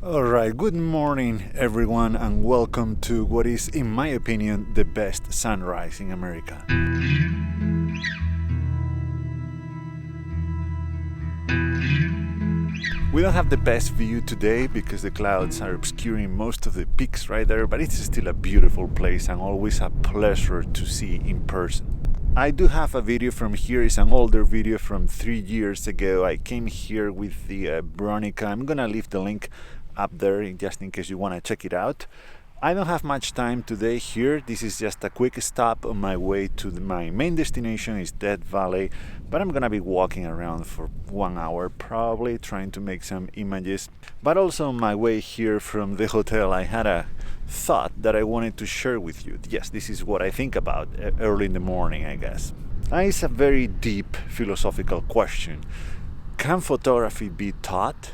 Alright, good morning everyone, and welcome to what is, in my opinion, the best sunrise in America. We don't have the best view today because the clouds are obscuring most of the peaks right there, but it's still a beautiful place and always a pleasure to see in person. I do have a video from here. It's an older video from 3 years ago. I came here with the Bronica. I'm gonna leave the link up there just in case you want to check it out. I don't have much time today here. This is just a quick stop on my way to my main destination is Death Valley, but I'm gonna be walking around for 1 hour probably, trying to make some images. But also on my way here from the hotel, I had a thought that I wanted to share with you. Yes, this is what I think about early in the morning, I guess. It's a very deep philosophical question. Can photography be taught?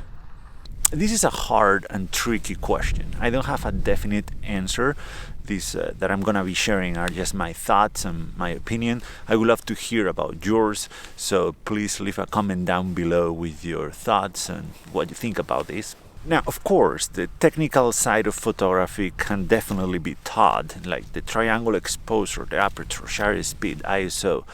This is a hard and tricky question. I don't have a definite answer. These that I'm gonna be sharing are just my thoughts and my opinion. I would love to hear about yours, so please leave a comment down below with your thoughts and what you think about this. Now, of course, the technical side of photography can definitely be taught, like the triangle exposure, the aperture, shutter speed, ISO,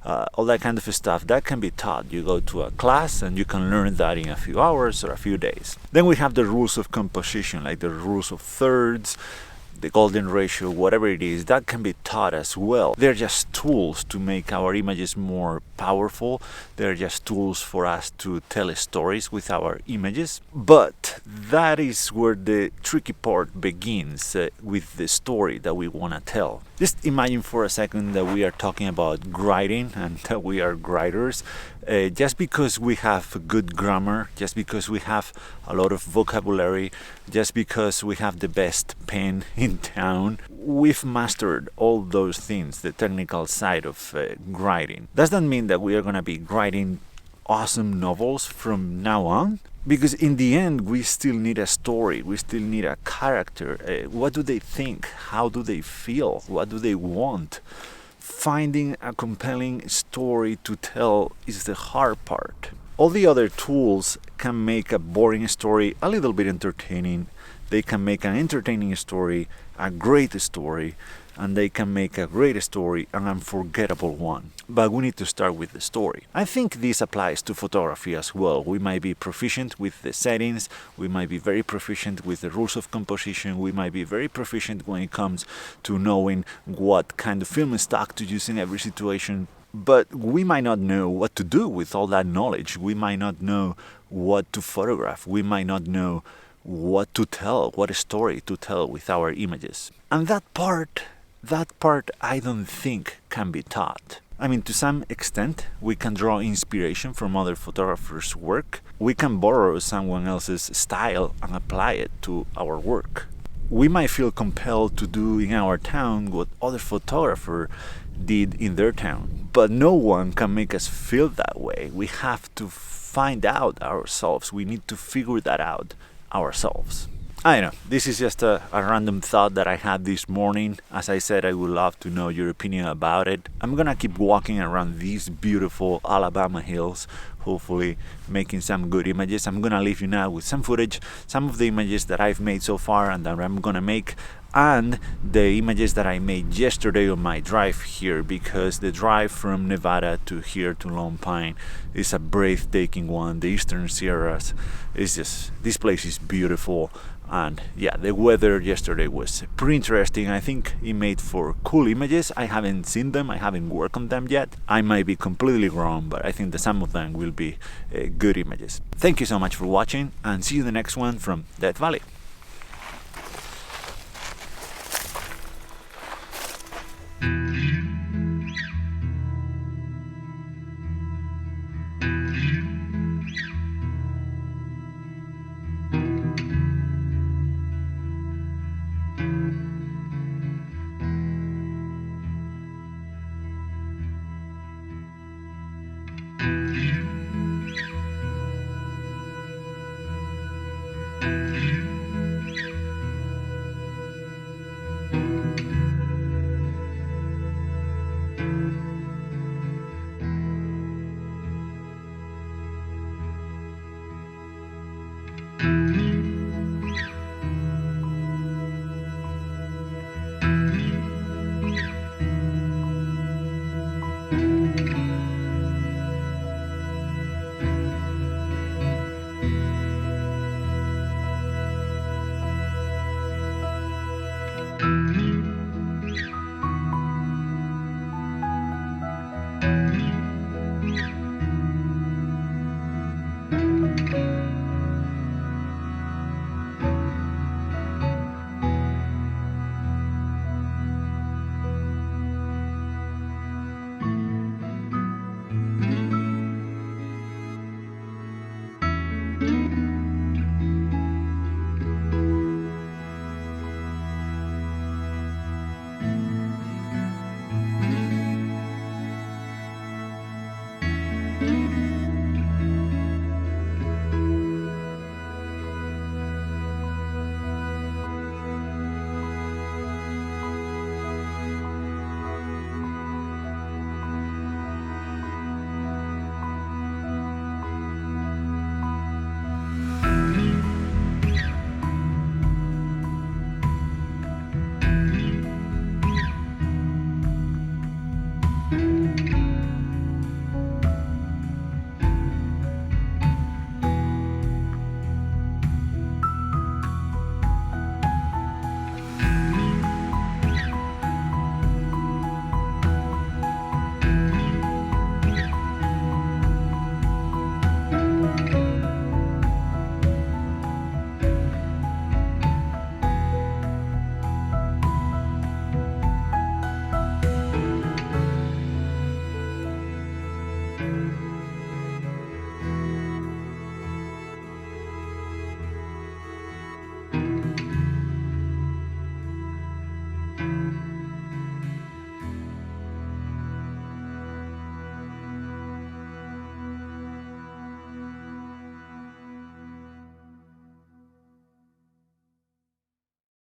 all that kind of stuff. That can be taught. You go to a class and you can learn that in a few hours or a few days. Then we have the rules of composition, like the rules of thirds, the golden ratio, whatever it is, that can be taught as well. They're just tools to make our images more powerful. They're just tools for us to tell stories with our images. But that is where the tricky part begins, with the story that we want to tell. Just imagine for a second that we are talking about writing and that we are writers. Just because we have good grammar, just because we have a lot of vocabulary, just because we have the best pen in town, we've mastered all those things, the technical side of writing. Does that mean that we are going to be writing awesome novels from now on? Because in the end, we still need a story, we still need a character. What do they think? How do they feel? What do they want? Finding a compelling story to tell is the hard part. All the other tools can make a boring story a little bit entertaining. They can make an entertaining story a great story, and they can make a great story an unforgettable one. But we need to start with the story. I think this applies to photography as well. We might be proficient with the settings, we might be very proficient with the rules of composition, we might be very proficient when it comes to knowing what kind of film stock to use in every situation. But we might not know what to do with all that knowledge. We might not know what to photograph. We might not know what to tell, what story to tell with our images. And that part I don't think can be taught. I mean, to some extent, we can draw inspiration from other photographers' work. We can borrow someone else's style and apply it to our work. We might feel compelled to do in our town what other photographer did in their town, but no one can make us feel that way. We have to find out ourselves. We need to figure that out ourselves. I know, this is just a random thought that I had this morning. As I said, I would love to know your opinion about it. I'm gonna keep walking around these beautiful Alabama hills, hopefully making some good images. I'm gonna leave you now with some footage, some of the images that I've made so far and that I'm gonna make, and the images that I made yesterday on my drive here, because the drive from Nevada to here to Lone Pine is a breathtaking one. The Eastern Sierras is just, this place is beautiful. And yeah, the weather yesterday was pretty interesting. I think it made for cool images. I haven't seen them, I haven't worked on them yet. I might be completely wrong, but I think that some of them will be good images. Thank you so much for watching, and see you in the next one from Death Valley.